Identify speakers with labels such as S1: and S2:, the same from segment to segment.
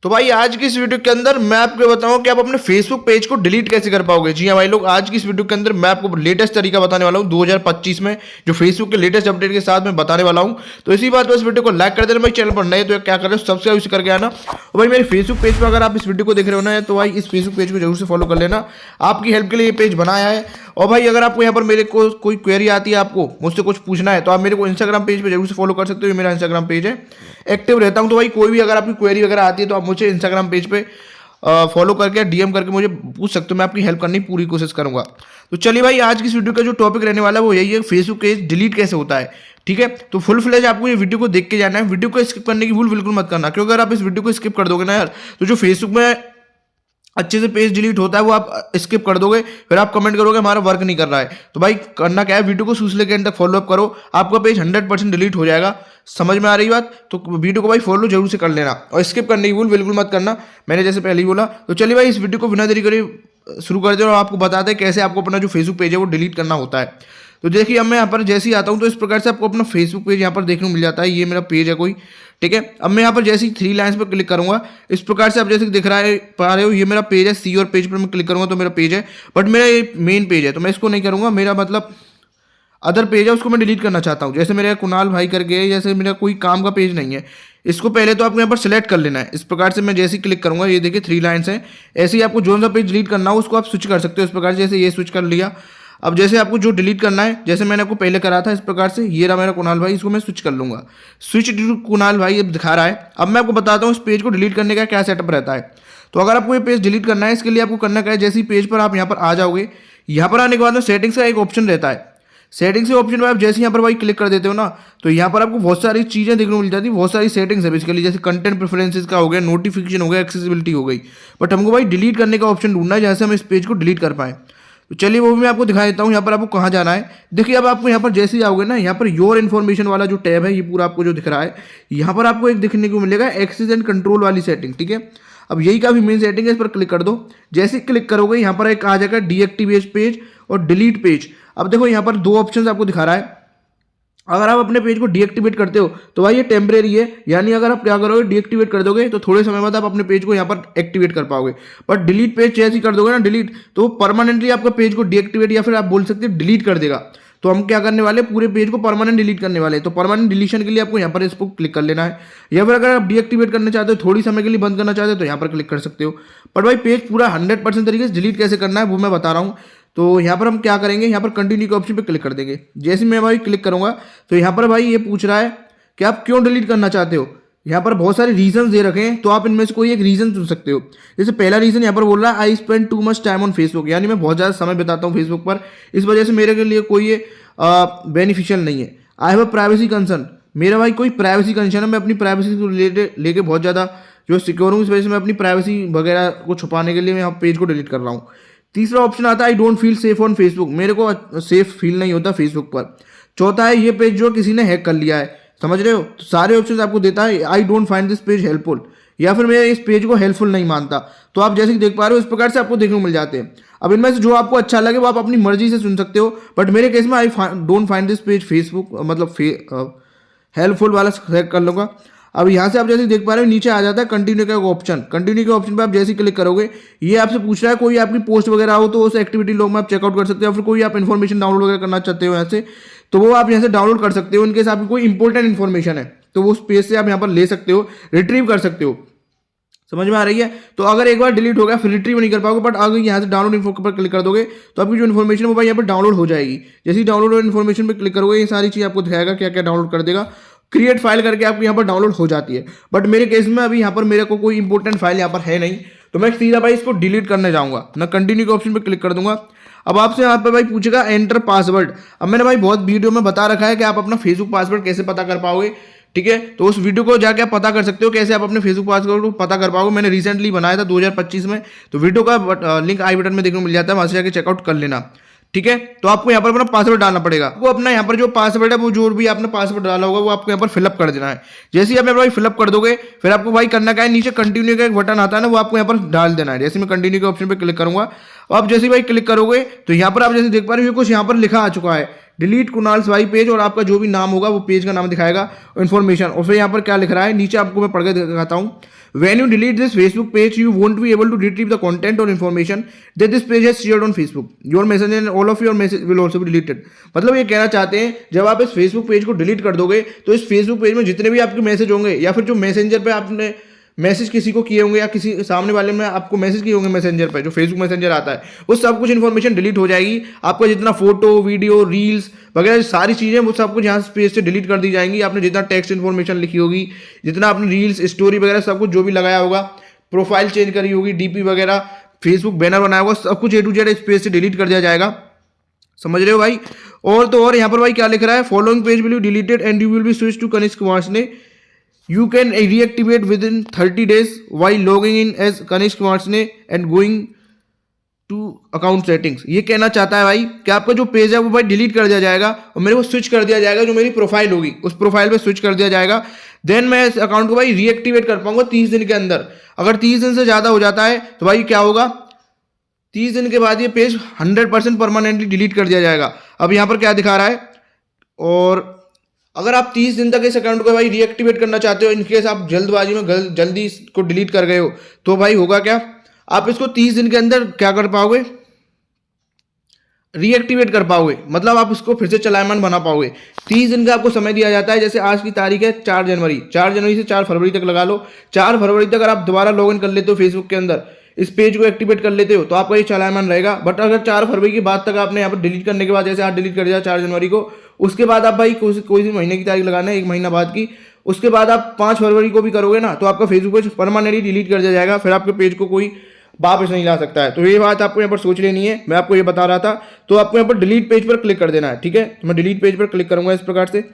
S1: तो भाई आज की इस वीडियो के अंदर मैं आपको बताऊंगा कि आप अपने फेसबुक पेज को डिलीट कैसे कर पाओगे। जी हाँ भाई लोग, आज की इस वीडियो के अंदर मैं आपको लेटेस्ट तरीका बताने वाला हूँ 2025 में, जो फेसबुक के लेटेस्ट अपडेट के साथ मैं बताने वाला हूँ। तो इसी बात पर इस वीडियो को लाइक कर देना भाई, चैनल पर नए तो क्या कर रहे हो सब्सक्राइब करके आना। और भाई मेरे फेसबुक पेज पर अगर आप इस वीडियो को देख रहे हो ना, तो भाई इस फेसबुक पेज को जरूर से फॉलो कर लेना, आपकी हेल्प के लिए ये पेज बनाया है। और भाई अगर आपको यहाँ पर मेरे को कोई क्वेरी आती है, आपको मुझसे कुछ पूछना है, तो आप मेरे को इंस्टाग्राम पेज पे जरूर से फॉलो कर सकते हो। ये मेरा इंस्टाग्राम पेज है, एक्टिव रहता हूँ। तो भाई कोई भी अगर आपकी क्वेरी वगैरह आती है तो आप मुझे इंस्टाग्राम पेज पे फॉलो करके डीएम करके मुझे पूछ सकते हो, मैं आपकी हेल्प करने की पूरी कोशिश करूंगा। तो चलिए भाई, आज की इस वीडियो का जो टॉपिक रहने वाला है वो यही है, फेसबुक पेज डिलीट कैसे होता है। ठीक है, तो फुल फ्लेज आपको ये वीडियो को देख के जाना है, वीडियो को स्किप करने की भूल बिल्कुल मत करना, क्योंकि अगर आप इस वीडियो को स्किप कर दोगे ना यार, तो जो फेसबुक में अच्छे से पेज डिलीट होता है वो आप स्किप कर दोगे, फिर आप कमेंट करोगे हमारा वर्क नहीं कर रहा है। तो भाई करना क्या है, वीडियो को शुरू से लेकर एंड तक फॉलो अप करो, आपका पेज 100% डिलीट हो जाएगा। समझ में आ रही बात? तो वीडियो को भाई फॉलो जरूर से कर लेना और स्किप करने की भूल बिल्कुल मत करना, मैंने जैसे पहले ही बोला। तो चलिए भाई, इस वीडियो को बिना देरी करे शुरू कर दे और आपको बताते हैं कैसे आपको अपना जो फेसबुक पेज है वो डिलीट करना होता है। तो देखिए, अब मैं यहाँ पर जैसे ही आता हूँ तो इस प्रकार से आपको अपना फेसबुक पेज यहाँ पर देखने को मिल जाता है। ये मेरा पेज है कोई, ठीक है। अब मैं यहाँ पर जैसे ही 3 लाइन्स पर क्लिक करूंगा, इस प्रकार से आप जैसे दिख रहा है पा रहे हो, ये मेरा पेज है। सी और पेज पर मैं क्लिक करूंगा तो मेरा पेज है, बट मेरा ये मेन पेज है तो मैं इसको नहीं करूंगा। मेरा मतलब अदर पेज है, उसको मैं डिलीट करना चाहता हूँ। जैसे मेरा कुणाल भाई करके, जैसे मेरा कोई काम का पेज नहीं है, इसको पहले तो आपको यहाँ पर सेलेक्ट कर लेना है। इस प्रकार से मैं जैसे ही क्लिक करूंगा, ये देखिए 3 लाइन्स हैं। ऐसे ही आपको जो सा पेज डिलीट करना हो उसको आप स्विच कर सकते हो। इस प्रकार से जैसे ये स्विच कर लिया। अब जैसे आपको जो डिलीट करना है, जैसे मैंने आपको पहले करा था इस प्रकार से, ये रहा मेरा कुणाल भाई, इसको मैं स्विच कर लूंगा। स्विच टू कुणाल भाई अब दिखा रहा है। अब मैं आपको बताता हूँ इस पेज को डिलीट करने का क्या सेटअप रहता है। तो अगर आपको ये पेज डिलीट करना है, इसके लिए आपको करना क्या है, जैसे ही पेज पर आप यहाँ पर आ जाओगे, यहाँ पर आने के बाद में सेटिंग्स का एक ऑप्शन रहता है। सेटिंग्स के ऑप्शन पर आप जैसे यहाँ पर भाई क्लिक कर देते हो ना, तो यहाँ पर आपको बहुत सारी चीज़ें देखने को मिल जाती है, बहुत सारी सेटिंग्स है बेसिकली। जैसे कंटेंट प्रेफरेंसेस का हो गया, नोटिफिकेशन हो गया, एक्सेसिबिलिटी हो गई। बट हमको भाई डिलीट करने का ऑप्शन ढूंढना है, जहाँ से हम इस पेज को डिलीट कर पाएँ। तो चलिए वो भी मैं आपको दिखा देता हूँ। यहाँ पर आपको कहाँ जाना है, देखिए अब आपको यहाँ पर जैसे ही आओगे ना, यहाँ पर योर इन्फॉर्मेशन वाला जो टैब है, ये पूरा आपको जो दिख रहा है, यहाँ पर आपको एक दिखने को मिलेगा एक्सेस एंड कंट्रोल वाली सेटिंग। ठीक है, अब यही काफ़ी मेन सेटिंग है, इस पर क्लिक कर दो। जैसे क्लिक करोगे यहाँ पर एक आ जाएगा डीएक्टिवेट पेज और डिलीट पेज। अब देखो यहाँ पर 2 ऑप्शन आपको दिखा रहा है। अगर आप अपने पेज को डीएक्टिवेट करते हो तो भाई ये टेम्परेरी है, यानी अगर आप क्या करोगे, डीएक्टिवेट कर दोगे तो थोड़े समय बाद आप अपने पेज को यहाँ पर एक्टिवेट कर पाओगे। बट डिलीट पेज जैसे ही कर दोगे ना डिलीट, तो परमानेंटली आपका पेज को डीएक्टिवेट या फिर आप बोल सकते हो डिलीट कर देगा। तो हम क्या करने वाले, पूरे पेज को परमानेंट डिलीट करने वाले हैं। तो परमानेंट डिलीशन के लिए आपको यहाँ पर इसको क्लिक कर लेना है, या फिर अगर आप डीएक्टिवेट करना चाहते हो, थोड़ी समय के लिए बंद करना चाहते हो, तो यहाँ पर क्लिक कर सकते हो। बट भाई पेज पूरा 100% तरीके से डिलीट कैसे करना है वो मैं बता रहा हूँ। तो यहाँ पर हम क्या करेंगे, यहाँ पर कंटिन्यू के ऑप्शन पे क्लिक कर देंगे। जैसे मैं भाई क्लिक करूँगा तो यहाँ पर भाई ये पूछ रहा है कि आप क्यों डिलीट करना चाहते हो। यहाँ पर बहुत सारे रीजन दे रखे हैं, तो आप इनमें से कोई एक रीजन चुन सकते हो। जैसे पहला रीजन यहाँ पर बोल रहा है, I spend too much time on Facebook, यानी मैं बहुत ज़्यादा समय बिताता हूँ फेसबुक पर, इस वजह से मेरे के लिए कोई ये बेनिफिशियल नहीं है। I have a privacy concern, मेरा भाई कोई प्राइवेसी कंसर्न है, मैं अपनी प्राइवेसी को लेके बहुत ज़्यादा जो सिक्योर हूँ, इस वजह से मैं अपनी प्राइवेसी वगैरह को छुपाने के लिए मैं यहाँ पेज को डिलीट कर रहा हूँ। तीसरा ऑप्शन आता है, I don't feel safe on Facebook, मेरे को सेफ फील नहीं होता फेसबुक पर। चौथा है, ये पेज जो किसी ने हैक कर लिया है। समझ रहे हो? तो सारे ऑप्शन आपको देता है। I don't find this page helpful, या फिर मैं इस पेज को हेल्पफुल नहीं मानता। तो आप जैसे कि देख पा रहे हो इस प्रकार से आपको देखने को मिल जाते हैं। अब इनमें से जो आपको अच्छा लगे वो आप अपनी मर्जी से चुन सकते हो, बट मेरे केस में I don't find this page Facebook मतलब हेल्पफुल वाला सेलेक्ट कर लूँगा। अब यहाँ से आप जैसे देख पा रहे हो नीचे आ जाता है कंटिन्यू का ऑप्शन। कंटिन्यू के ऑप्शन पे आप जैसे क्लिक करोगे, ये आपसे पूछ रहा है कोई आपकी पोस्ट वगैरह हो तो उस एक्टिविटी लॉग में आप चेकआउट कर सकते हो, या फिर कोई आप इन्फॉर्मेशन डाउनलोड वगैरह करना चाहते हो यहाँ से, तो वो आप यहाँ से डाउनलोड कर सकते हो। इनकेस आपकी कोई इंपॉर्टेंट इन्फॉर्मेशन है तो वो उस पेज से आप यहाँ पर ले सकते हो, रिट्रीव कर सकते हो। समझ में आ रही है? तो अगर एक बार डिलीट हो गया फिर रिट्रीव नहीं कर पाओगे, बट अगर यहाँ से डाउनलोड इन्फो पर क्लिक कर दोगे तो आपकी जो इन्फॉर्मेशन है वो भाई यहाँ पर डाउनलोड हो जाएगी। जैसे ही डाउनलोड इन्फॉर्मेशन पर क्लिक करोगे, ये सारी चीज़ आपको दिखाएगा क्या क्या डाउनलोड कर देगा, क्रिएट फाइल करके आपको यहाँ पर डाउनलोड हो जाती है। बट मेरे केस में अभी यहाँ पर मेरे को कोई इंपॉर्टेंट फाइल यहाँ पर है नहीं, तो मैं सीधा भाई इसको डिलीट करने जाऊँगा। मैं कंटिन्यू के ऑप्शन पर क्लिक कर दूंगा। अब आपसे यहाँ पर भाई पूछेगा एंटर पासवर्ड। अब मैंने भाई बहुत वीडियो में बता रखा है कि आप अपना फेसबुक पासवर्ड कैसे पता कर पाओगे। ठीक है, तो उस वीडियो को जाके आप पता कर सकते हो कैसे आप अपने फेसबुक पासवर्ड को पता कर पाओगे। मैंने रिसेंटली बनाया था 2025 में, तो वीडियो का लिंक आई बटन में देखने को मिल जाता है, वहां से जाके चेकआउट कर लेना। ठीक है, तो आपको यहाँ पर अपना पासवर्ड डालना पड़ेगा। आपको अपना यहाँ पर जो पासवर्ड है वो जो भी आपने पासवर्ड डाला होगा वो आपको यहाँ पर फिलअप कर देना है। जैसे ही आप भाई फिलअप कर दोगे, फिर आपको भाई करना क्या है, नीचे कंटिन्यू का एक बटन आता है ना, वो आपको यहाँ पर डाल देना है। जैसे मैं कंटिन्यू के ऑप्शन पर क्लिक करूंगा, अब जैसे भाई क्लिक करोगे तो यहाँ पर आप जैसे देख पा रहे हो कुछ यहाँ पर लिखा आ चुका है डिलीट कुणाल स्वाई पेज, और आपका जो भी नाम होगा वो पेज का नाम दिखाएगा, इन्फॉर्मेशन। और फिर यहाँ पर क्या लिख रहा है नीचे, आपको मैं पढ़ के दिखाता हूँ। When you delete this Facebook page, you won't be able to retrieve the content or information that this page has shared on Facebook. Your message and all of your message will also be deleted. मतलब ये कहना चाहते हैं, जब आप इस Facebook page को delete कर दोगे तो इस Facebook पेज में जितने भी आपके मैसेज होंगे, या फिर जो मैसेंजर पे आपने मैसेज किसी को किए होंगे, या किसी सामने वाले में आपको मैसेज किए होंगे मैसेंजर पे, जो फेसबुक मैसेंजर आता है, वो सब कुछ इन्फॉर्मेशन डिलीट हो जाएगी। आपका जितना फोटो, वीडियो, रील्स वगैरह सारी चीज़ें वो सब कुछ यहाँ पेज से डिलीट कर दी जाएंगी। आपने जितना टेक्स्ट इन्फॉर्मेशन लिखी होगी, जितना आपने रील्स, स्टोरी वगैरह सब कुछ जो भी लगाया होगा, प्रोफाइल चेंज करी होगी, डीपी वगैरह, फेसबुक बैनर बनाया होगा, सब कुछ A to Z इस पेज से डिलीट कर दिया जाएगा। समझ रहे हो भाई? और तो और यहाँ पर भाई क्या लिख रहा है, following page will be deleted and you will be switch to Kanishk Varshney. You can reactivate within 30 days while logging in as Kanishk Varsne and going to account settings। ये कहना चाहता है भाई कि आपका जो पेज है वो भाई डिलीट कर दिया जाएगा और मेरे को स्विच कर दिया जाएगा, जो मेरी प्रोफाइल होगी उस प्रोफाइल पे स्विच कर दिया जाएगा। देन मैं इस अकाउंट को भाई रीएक्टिवेट कर पाऊंगा 30 दिन के अंदर। अगर 30 दिन से ज़्यादा हो जाता है तो भाई क्या होगा, 30 दिन के बाद ये पेज 100% परमानेंटली डिलीट कर दिया जाएगा। अब यहाँ पर क्या दिखा रहा है, और अगर आप 30 दिन तक इस अकाउंट को भाई रीएक्टिवेट करना चाहते हो, इनकेस आप जल्दबाजी में जल्दी इसको डिलीट कर गए हो, तो भाई होगा क्या, आप इसको 30 दिन के अंदर क्या कर पाओगे, रीएक्टिवेट कर पाओगे। मतलब आप इसको फिर से चलायमान बना पाओगे। 30 दिन का आपको समय दिया जाता है। जैसे आज की तारीख है 4 जनवरी, 4 जनवरी से 4 फरवरी तक लगा लो। 4 फरवरी तक अगर आप दोबारा लॉगिन कर लेते हो फेसबुक के अंदर, इस पेज को एक्टिवेट कर लेते हो, तो आपका ये चलायमान रहेगा। बट अगर 4 फरवरी के बाद तक आपने यहाँ पर डिलीट करने के बाद, जैसे आज डिलीट कर दिया 4 जनवरी को, उसके बाद आप भाई कोई सी महीने की तारीख लगाना है, 1 महीना बाद की, उसके बाद आप 5 फरवरी को भी करोगे ना, तो आपका फेसबुक पेज परमानेंटली डिलीट कर दिया जाएगा। फिर आपके पेज को कोई वापस नहीं ला सकता है। तो ये बात आपको यहाँ पर सोच लेनी है, मैं आपको ये बता रहा था। तो आपको यहाँ पर डिलीट पेज पर क्लिक कर देना है, ठीक है। तो मैं डिलीट पेज पर क्लिक करूंगा इस प्रकार से।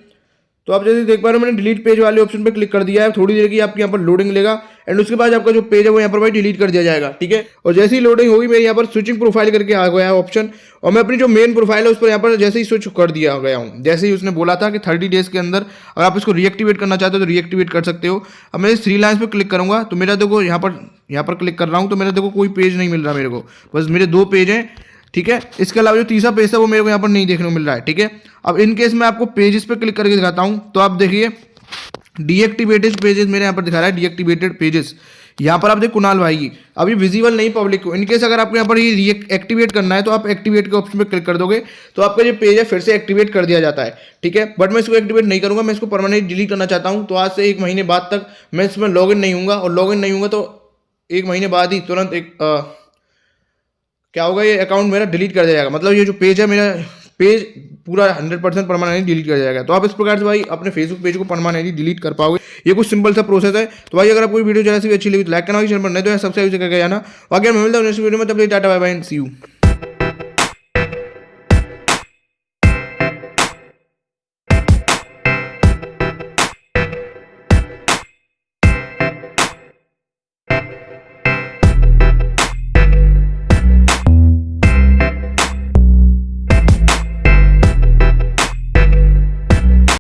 S1: तो आप जैसे देख पा रहे हो, मैंने डिलीट पेज वाले ऑप्शन पर क्लिक कर दिया है। थोड़ी देर की आपके यहाँ पर लोडिंग लेगा एंड उसके बाद आपका जो पेज है वो यहाँ पर भाई डिलीट कर दिया जाएगा, ठीक है। और जैसे ही लोडिंग होगी, मेरे यहाँ पर स्विचिंग प्रोफाइल करके आ गया है ऑप्शन, और मैं अपनी जो मेन प्रोफाइल है उस पर यहाँ पर जैसे ही स्विच कर दिया गया हूँ। जैसे ही उसने बोला था कि 30 डेज के अंदर अगर आप इसको रीएक्टिवेट करना चाहते हो तो रीएक्टिवेट कर सकते हो। अब मैं इस 3 लाइन्स पर क्लिक करूँगा तो मेरा देखो यहाँ पर क्लिक कर रहा हूँ, तो मेरा देखो कोई पेज नहीं मिल रहा मेरे को, बस मेरे 2 पेज हैं, ठीक है। इसके अलावा जो तीसरा पेज था वो मेरे को यहाँ पर नहीं देखने को मिल रहा है, ठीक है। अब इन केस मैं आपको पेजेस पे क्लिक करके दिखाता हूँ, तो आप देखिए डीएक्टिवेटेड पेजेस मेरे यहाँ पर दिखा रहा है, डीएक्टिवेटेड पेजेस। यहाँ पर आप देखिए कुणाल भाई की, अभी विजिबल नहीं पब्लिक को। इनकेस अगर आपको यहाँ पर ये रीएक्टिवेट करना है तो आप एक्टिवेट के ऑप्शन पे क्लिक कर दोगे, तो आपका जो पेज है फिर से एक्टिवेट कर दिया जाता है, ठीक है। बट मैं इसको एक्टिवेट नहीं करूँगा, मैं इसको परमानेंट डिलीट करना चाहता हूँ। तो आज से 1 महीने बाद तक मैं इसमें लॉगिन नहीं हूँगा, और लॉगिन नहीं हूँगा तो 1 महीने बाद ही तुरंत क्या होगा, ये अकाउंट मेरा डिलीट कर दिया जाएगा। मतलब ये जो पेज है, मेरा पेज पूरा 100% परमानेंटली डिलीट कर जाएगा। तो आप इस प्रकार से भाई अपने फेसबुक पेज को परमानेंटली डिलीट कर पाओगे। ये कुछ सिंपल सा प्रोसेस है। तो भाई अगर आपको वीडियो जरा सी अच्छी लगी तो लाइक करना, चैनल पर नहीं तो सब्सक्राइब करके जाना। बाकी मैं मिलता हूँ नेक्स्ट वीडियो में, तब तक tata bye bye and see you.